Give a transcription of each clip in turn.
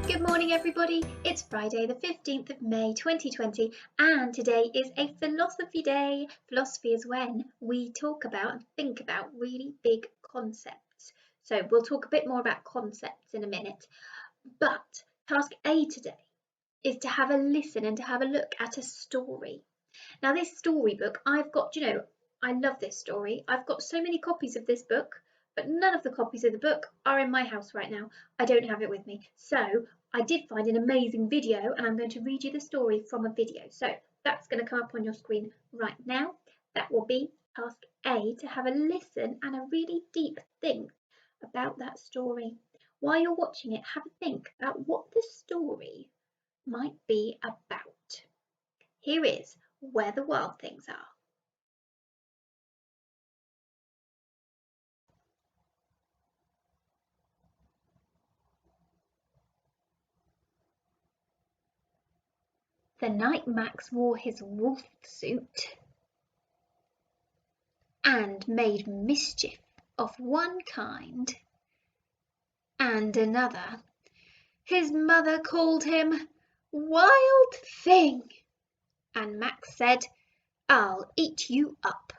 Good morning everybody, it's Friday the 15th of May 2020 and today is a philosophy day. Philosophy is when we talk about and think about really big concepts. So we'll talk a bit more about concepts in a minute, but task A today is to have a listen and to have a look at a story. Now this storybook, I've got, I love this story. I've got so many copies of this book, but none of the copies of the book are in my house right now. I don't have it with me. So I did find an amazing video and I'm going to read you the story from a video. So that's going to come up on your screen right now. That will be task A, to have a listen and a really deep think about that story. While you're watching it, have a think about what the story might be about. Here is Where the Wild Things Are. The night Max wore his wolf suit and made mischief of one kind and another, his mother called him Wild Thing, and Max said, "I'll eat you up."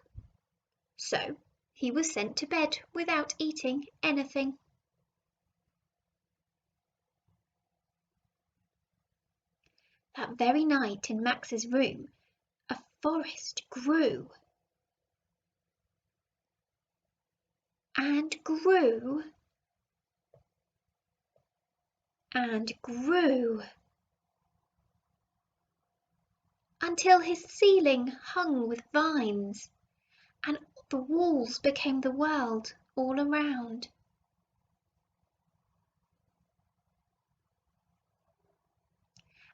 So he was sent to bed without eating anything. That very night in Max's room, a forest grew and grew and grew until his ceiling hung with vines and the walls became the world all around.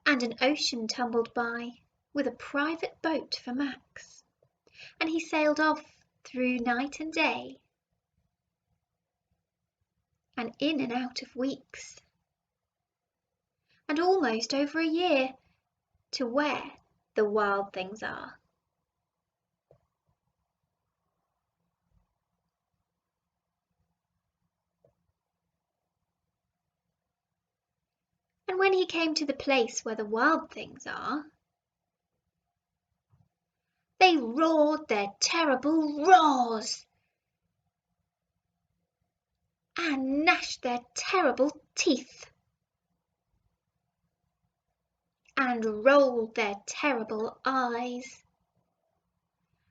And an ocean tumbled by with a private boat for Max, and he sailed off through night and day and in and out of weeks and almost over a year to where the wild things are. And when he came to the place where the wild things are, they roared their terrible roars and gnashed their terrible teeth and rolled their terrible eyes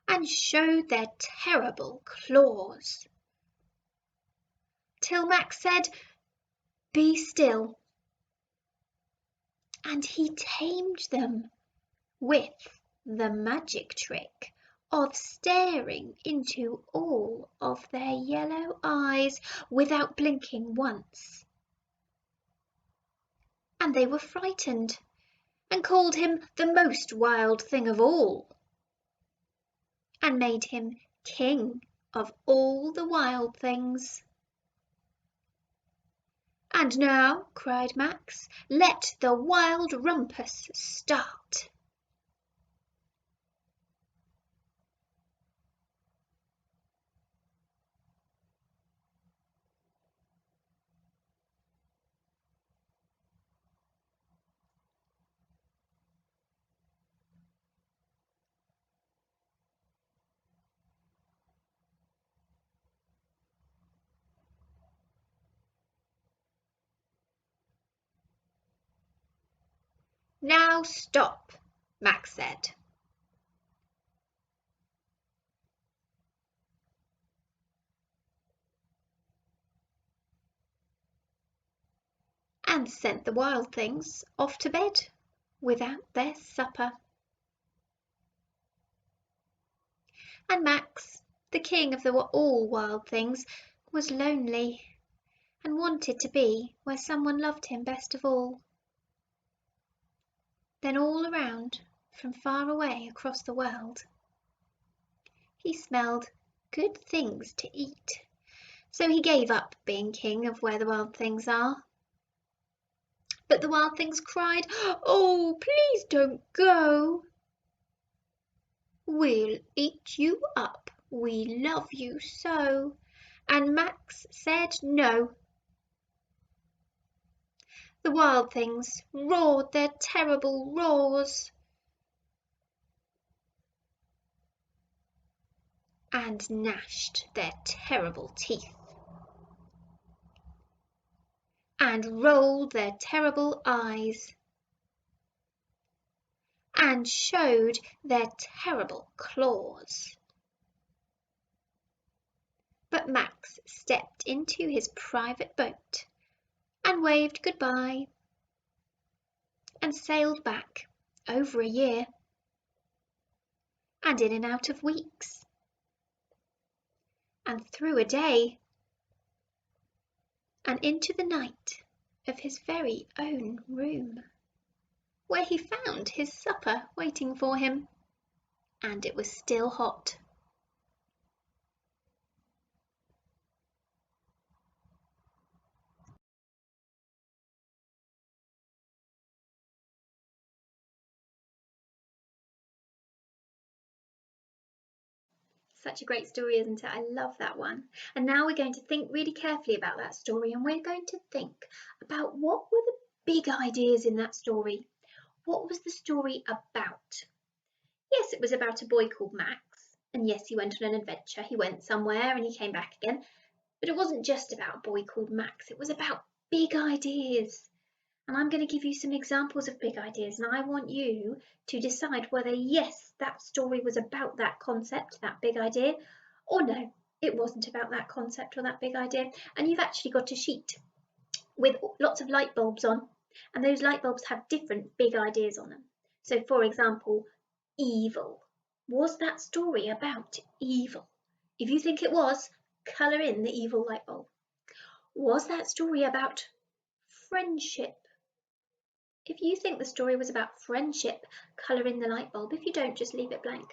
and showed their terrible claws, till Max said, "Be still," and he tamed them with the magic trick of staring into all of their yellow eyes without blinking once. And they were frightened and called him the most wild thing of all, and made him king of all the wild things. "And now," cried Max, "let the wild rumpus start." "Now stop," Max said. And sent the wild things off to bed without their supper. And Max, the king of the all wild things, was lonely and wanted to be where someone loved him best of all. Then all around, from far away across the world, he smelled good things to eat. So he gave up being king of where the wild things are. But the wild things cried, "Oh, please don't go. We'll eat you up, we love you so." And Max said no. The wild things roared their terrible roars and gnashed their terrible teeth and rolled their terrible eyes and showed their terrible claws. But Max stepped into his private boat and waved goodbye and sailed back over a year and in and out of weeks and through a day and into the night of his very own room, where he found his supper waiting for him, and it was still hot. Such a great story, isn't it? I love that one. And now we're going to think really carefully about that story, and we're going to think about what were the big ideas in that story. What was the story about? Yes, it was about a boy called Max, and yes, he went on an adventure. He went somewhere and he came back again. But it wasn't just about a boy called Max, it was about big ideas. And I'm going to give you some examples of big ideas, and I want you to decide whether, yes, that story was about that concept, that big idea, or no, it wasn't about that concept or that big idea. And you've actually got a sheet with lots of light bulbs on, and those light bulbs have different big ideas on them. So, for example, evil. Was that story about evil? If you think it was, colour in the evil light bulb. Was that story about friendship? If you think the story was about friendship, colour in the light bulb. If you don't, just leave it blank.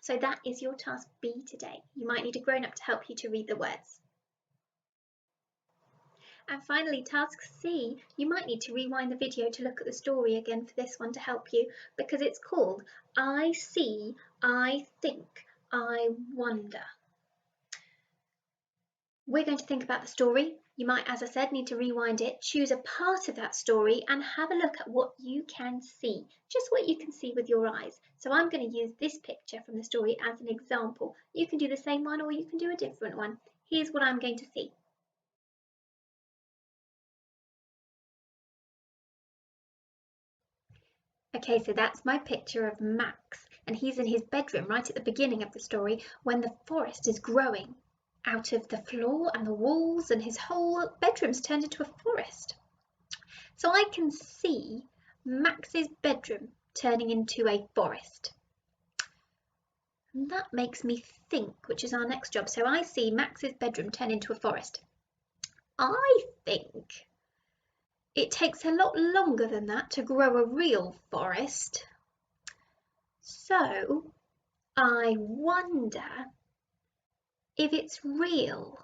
So that is your task B today. You might need a grown-up to help you to read the words. And finally, task C, you might need to rewind the video to look at the story again for this one to help you, because it's called I See, I Think, I Wonder. We're going to think about the story. You might, as I said, need to rewind it, choose a part of that story and have a look at what you can see, just what you can see with your eyes. So I'm going to use this picture from the story as an example. You can do the same one or you can do a different one. Here's what I'm going to see. Okay, so that's my picture of Max, and he's in his bedroom right at the beginning of the story when the forest is growing out of the floor and the walls, and his whole bedroom's turned into a forest. So I can see Max's bedroom turning into a forest. And that makes me think, which is our next job. So I see Max's bedroom turn into a forest. I think it takes a lot longer than that to grow a real forest. So I wonder if it's real.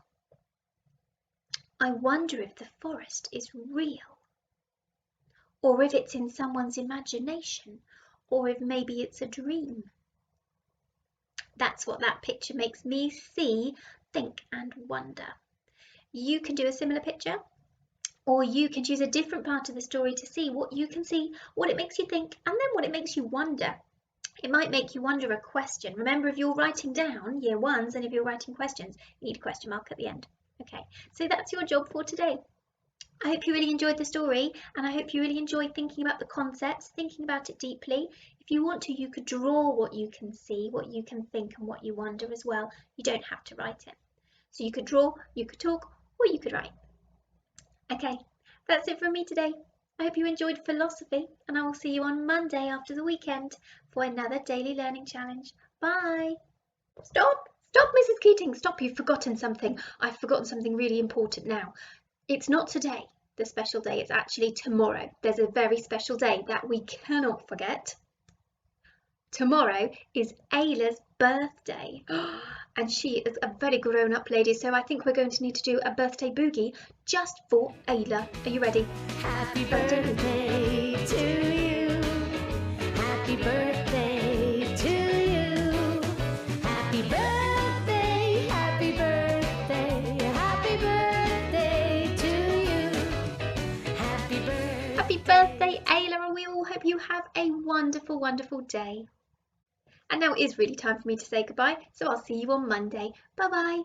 I wonder if the forest is real, or if it's in someone's imagination, or if maybe it's a dream. That's what that picture makes me see, think and wonder. You can do a similar picture, or you can choose a different part of the story to see what you can see, what it makes you think, and then what it makes you wonder. It might make you wonder a question. Remember, if you're writing down year ones and if you're writing questions, you need a question mark at the end. Okay, so that's your job for today. I hope you really enjoyed the story, and I hope you really enjoyed thinking about the concepts, thinking about it deeply. If you want to, you could draw what you can see, what you can think and what you wonder as well. You don't have to write it. So you could draw, you could talk, or you could write. Okay, that's it from me today. I hope you enjoyed philosophy, and I will see you on Monday after the weekend for another daily learning challenge. Bye! Stop, Mrs. Keating, stop, you've forgotten something. I've forgotten something really important now. It's not today, the special day, it's actually tomorrow. There's a very special day that we cannot forget. Tomorrow is Ayla's birthday, and she is a very grown-up lady, so I think we're going to need to do a birthday boogie just for Ayla. Are you ready? Happy birthday to you. Happy birthday to you. Happy birthday, happy birthday, happy birthday to you. Happy birthday. have a wonderful, wonderful day. And now it is really time for me to say goodbye, so I'll see you on Monday. Bye bye.